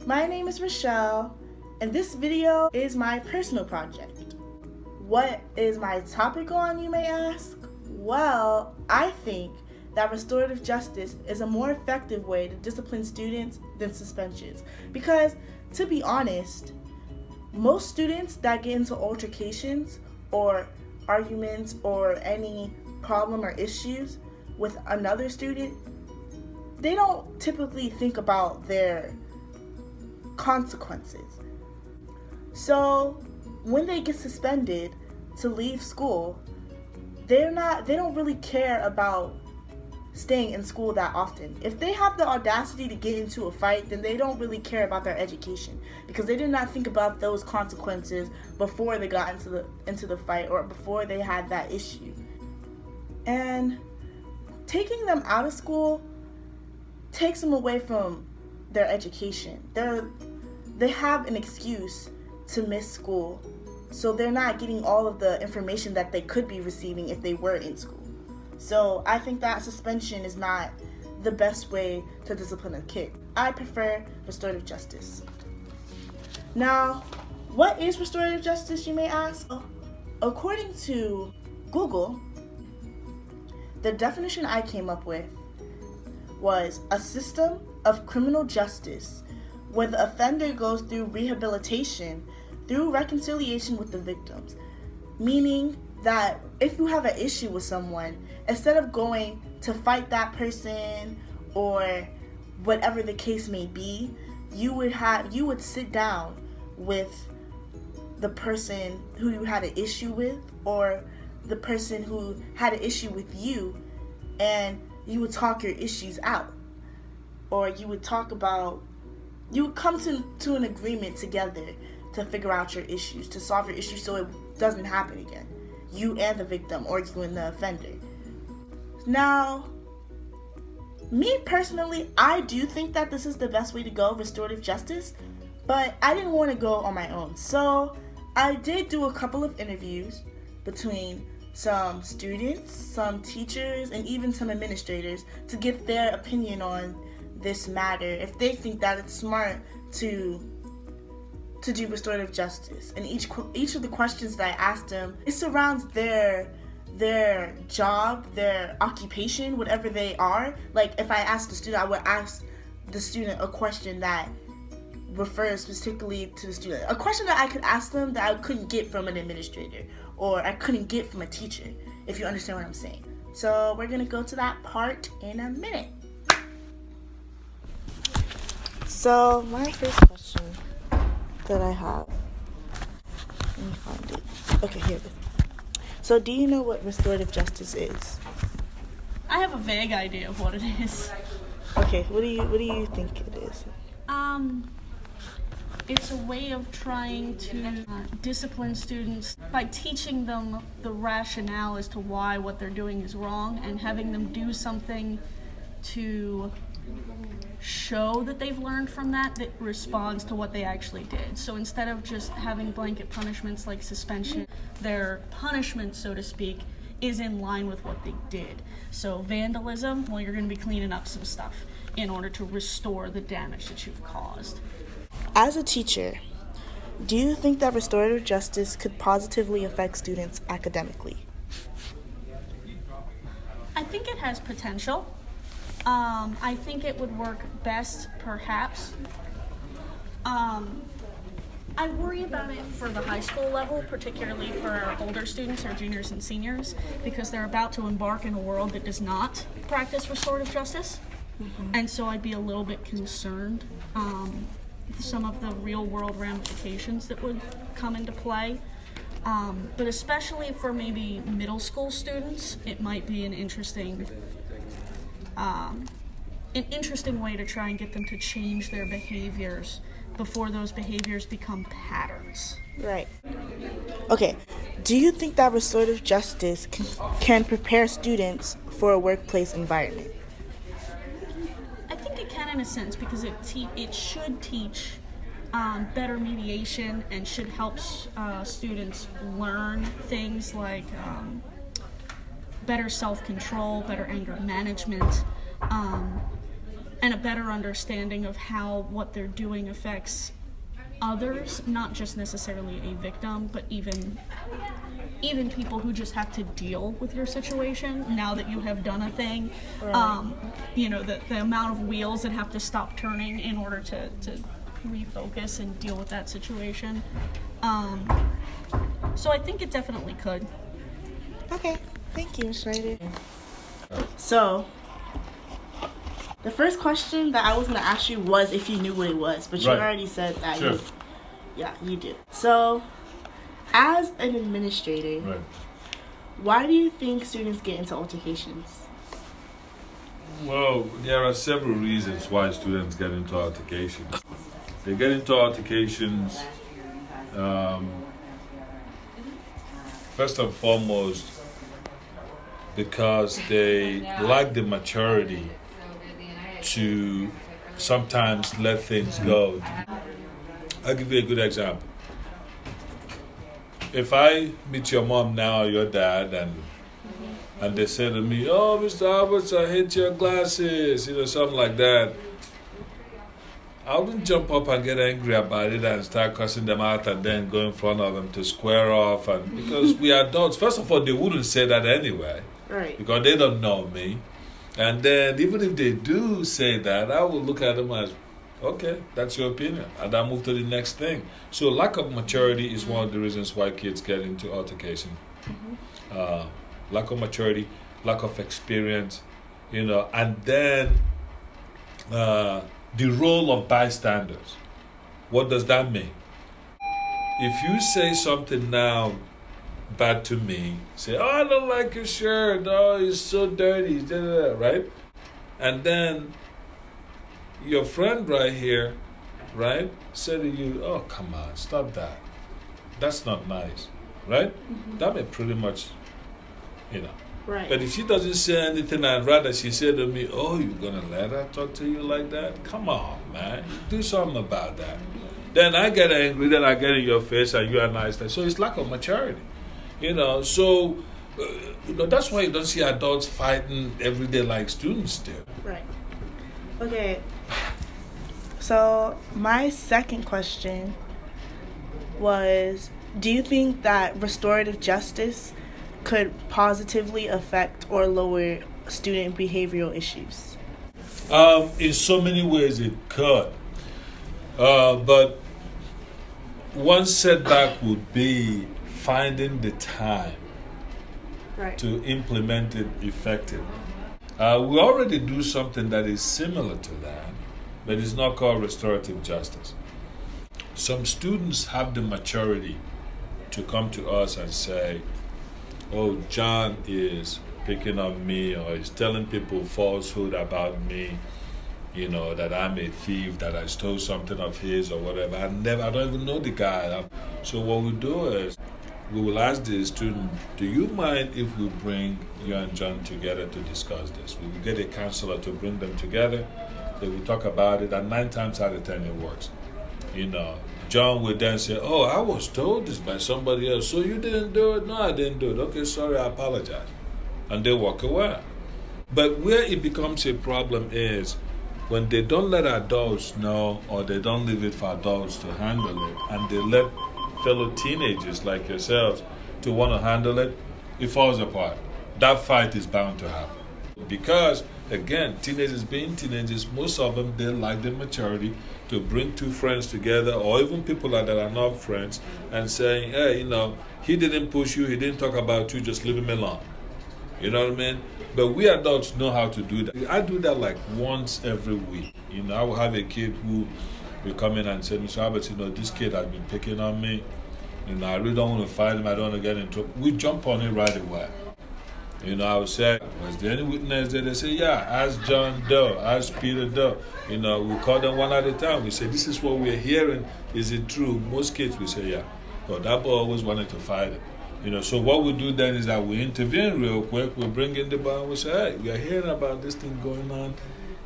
My name is Michelle, and this video is my personal project. What is my topic on, you may ask? Well, I think that restorative justice is a more effective way to discipline students than suspensions. Because, to be honest, most students that get into altercations or arguments or any problem or issues with another student, they don't typically think about their consequences. So when they get suspended to leave school, they don't really care about staying in school that often. If they have the audacity to get into a fight, then they don't really care about their education because they did not think about those consequences before they got into the fight or before they had that issue. And taking them out of school takes them away from their education. They have an excuse to miss school, so they're not getting all of the information that they could be receiving if they were in school. So I think that suspension is not the best way to discipline a kid. I prefer restorative justice. Now, what is restorative justice, you may ask? According to Google, the definition I came up with was a system of criminal justice where the offender goes through rehabilitation through reconciliation with the victims. Meaning that if you have an issue with someone, instead of going to fight that person or whatever the case may be, you would sit down with the person who you had an issue with or the person who had an issue with you, and you would talk your issues out, or you would come to an agreement together to figure out your issues, to solve your issues so it doesn't happen again, you and the victim or you and the offender. Now, me personally, I do think that this is the best way to go, restorative justice, but I didn't want to go on my own. So I did do a couple of interviews between some students, some teachers, and even some administrators to get their opinion on this matter, if they think that it's smart to do restorative justice. And each of the questions that I asked them, it surrounds their job, their occupation, whatever they are. Like if I asked the student, I would ask the student a question that refers particularly to the student. A question that I could ask them that I couldn't get from an administrator or I couldn't get from a teacher, if you understand what I'm saying. So we're gonna go to that part in a minute. So my first question that I have, let me find it. Okay, here it is. So do you know what restorative justice is? I have a vague idea of what it is. Okay, what do you think it is? It's a way of trying to discipline students by teaching them the rationale as to why what they're doing is wrong and having them do something to show that they've learned from that responds to what they actually did. So instead of just having blanket punishments like suspension, their punishment, so to speak, is in line with what they did. So vandalism, well, you're going to be cleaning up some stuff in order to restore the damage that you've caused. As a teacher, do you think that restorative justice could positively affect students academically? I think it has potential. I think it would work best, perhaps. I worry about it for the high school level, particularly for our older students, our juniors and seniors, because they're about to embark in a world that does not practice restorative justice. Mm-hmm. And so I'd be a little bit concerned with some of the real world ramifications that would come into play. But especially for maybe middle school students, it might be an interesting way to try and get them to change their behaviors before those behaviors become patterns. Right. Okay. Do you think that restorative justice can prepare students for a workplace environment? I think it can in a sense because it should teach better mediation and should help students learn things like better self-control, better anger management, and a better understanding of how what they're doing affects others, not just necessarily a victim, but even people who just have to deal with your situation now that you have done a thing. Right. The amount of wheels that have to stop turning in order to refocus and deal with that situation. So I think it definitely could. Okay, thank you, Ms. Schneider. So, the first question that I was going to ask you was if you knew what it was, but you Right. already said that. Sure. You do. So, as an administrator, Right. why do you think students get into altercations? Well, there are several reasons why students get into altercations. They get into altercations, first and foremost, because they lack the maturity to sometimes let things go. I'll give you a good example. If I meet your mom now or your dad and they say to me, "Oh, Mr. Alberts, I hate your glasses," something like that, I wouldn't jump up and get angry about it and start cussing them out and then go in front of them to square off. And because we are adults, first of all, they wouldn't say that anyway, Right. because they don't know me. And then even if they do say that, I will look at them as, okay, that's your opinion, and I move to the next thing. So lack of maturity is one of the reasons why kids get into altercation. Lack of maturity, lack of experience, and then the role of bystanders. What does that mean? If you say something now bad to me, say, "Oh, I don't like your shirt, oh, it's so dirty," right? And then your friend right here, right, said to you, "Oh, come on, stop that. That's not nice," right? That may pretty much, Right. But if she doesn't say anything, I'd rather she said to me, "Oh, you're going to let her talk to you like that? Come on, man. Do something about that." Then I get angry, then I get in your face and you are nice. So it's lack of maturity, So, that's why you don't see adults fighting every day like students do. Right. Okay. So, my second question was, do you think that restorative justice could positively affect or lower student behavioral issues? In so many ways it could. But one setback would be finding the time Right. to implement it effectively. We already do something that is similar to that, but it's not called restorative justice. Some students have the maturity to come to us and say, "Oh, John is picking on me, or he's telling people falsehood about me, that I'm a thief, that I stole something of his or whatever. I don't even know the guy." So what we do is, we will ask the student, "Do you mind if we bring you and John together to discuss this?" We will get a counselor to bring them together. They will talk about it, and 9 times out of 10 it works. John would then say, "Oh, I was told this by somebody else. So you didn't do it?" "No, I didn't do it." "Okay, sorry, I apologize." And they walk away. But where it becomes a problem is when they don't let adults know, or they don't leave it for adults to handle it, and they let fellow teenagers like yourselves to want to handle it, it falls apart. That fight is bound to happen. Because, again, teenagers being teenagers, most of them, they lack the maturity to bring two friends together, or even people that are not friends, and saying, "Hey, he didn't push you, he didn't talk about you, just leave him alone." You know what I mean? But we adults know how to do that. I do that like once every week. I will have a kid who will come in and say, "Mr. Albert, this kid has been picking on me. I really don't want to fight him, I don't want to get into it." We jump on it right away. I would say, "Was there any witness there?" They say, "Yeah, ask John Doe, ask Peter Doe." We call them one at a time. We say, "This is what we're hearing. Is it true?" Most kids will say, "Yeah." But that boy always wanted to fight it. So what we do then is that we intervene real quick. We bring in the boy and we say, "Hey, we are hearing about this thing going on.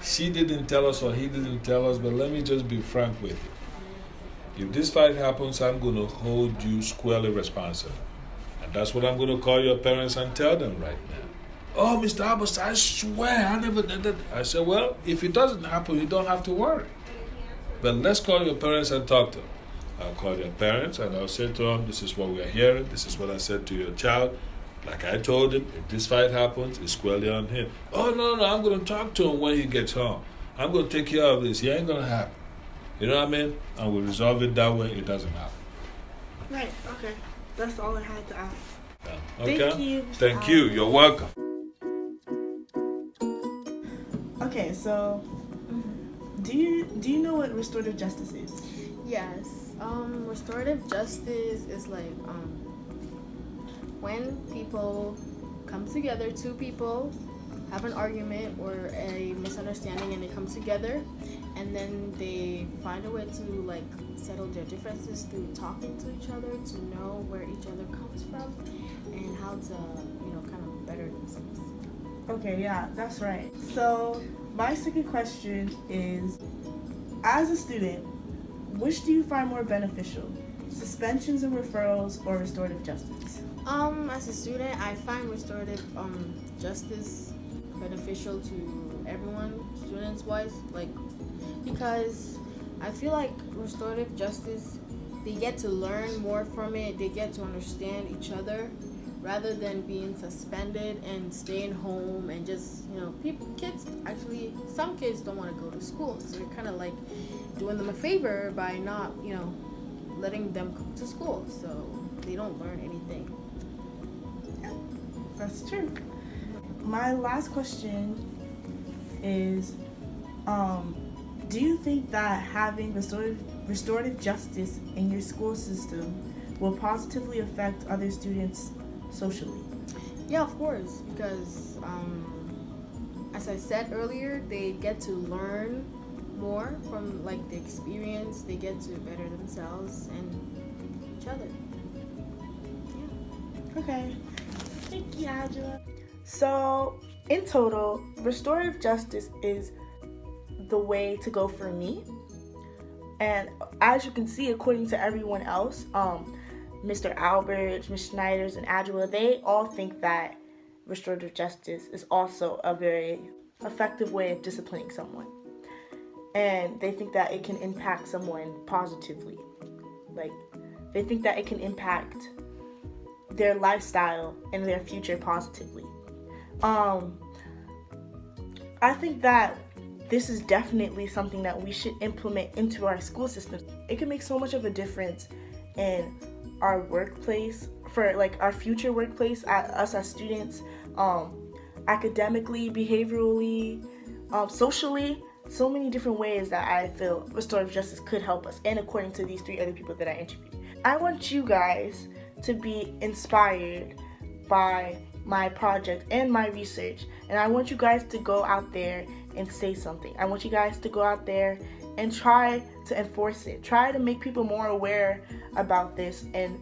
She didn't tell us or he didn't tell us, but let me just be frank with you. If this fight happens, I'm going to hold you squarely responsible. And that's what I'm going to call your parents and tell them right now. Oh, Mr. Abbas, I swear I never did that. I said, well, if it doesn't happen, you don't have to worry. But let's call your parents and talk to them. I'll call their parents and I'll say to them, this is what we are hearing. This is what I said to your child. Like I told him, if this fight happens, it's squarely on him. Oh, no, I'm going to talk to him when he gets home. I'm going to take care of this. He ain't going to happen. You know what I mean? And we resolve it that way, it doesn't happen. Right, okay. That's all I had to ask. Yeah. Okay? Thank you. Thank you. You're welcome. Okay, so do you know what restorative justice is? Yes. Restorative justice is like when people come together, two people have an argument or a misunderstanding and they come together and then they find a way to like settle their differences through talking to each other, to know where each other comes from and how to, kind of better themselves. Okay, yeah, that's right. So my second question is, as a student, which do you find more beneficial? Suspensions and referrals or restorative justice? As a student, I find restorative justice beneficial to everyone, students-wise, because I feel like restorative justice, they get to learn more from it, they get to understand each other, rather than being suspended and staying home and just, some kids don't want to go to school, so you're kind of like doing them a favor by not, letting them come to school, so they don't learn anything. Yeah, that's true. My last question is, do you think that having restorative justice in your school system will positively affect other students socially? Yeah, of course, because as I said earlier, they get to learn more from the experience. They get to better themselves and each other. Yeah. Okay. Thank you, Angela. So, in total, restorative justice is the way to go for me. And as you can see, according to everyone else, Mr. Albert, Ms. Schneiders, and Angela, they all think that restorative justice is also a very effective way of disciplining someone. And they think that it can impact someone positively. They think that it can impact their lifestyle and their future positively. I think that this is definitely something that we should implement into our school system. It can make so much of a difference in our workplace, for our future workplace, us as students, academically, behaviorally, socially, so many different ways that I feel restorative justice could help us, and according to these 3 other people that I interviewed. I want you guys to be inspired by my project and my research, and I want you guys to go out there and say something. I want you guys to go out there and try to enforce it. Try to make people more aware about this and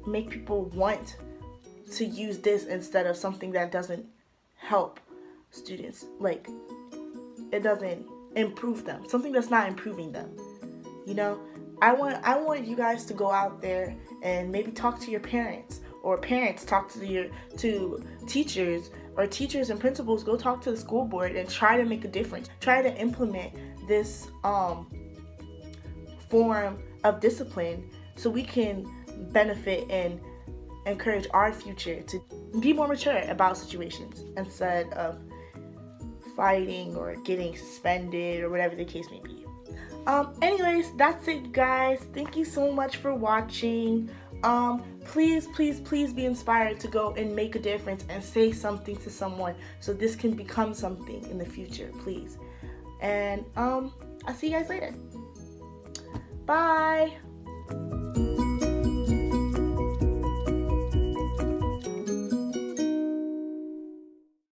make people want to use this instead of something that doesn't help students. It doesn't improve them. Something that's not improving them. I want you guys to go out there and maybe talk to your parents, or parents talk to teachers, or teachers and principals go talk to the school board and try to make a difference. Try to implement this form of discipline so we can benefit and encourage our future to be more mature about situations instead of fighting or getting suspended or whatever the case may be. Anyways, that's it, guys. Thank you so much for watching. Please be inspired to go and make a difference and say something to someone so this can become something in the future, please. And I'll see you guys later. Bye.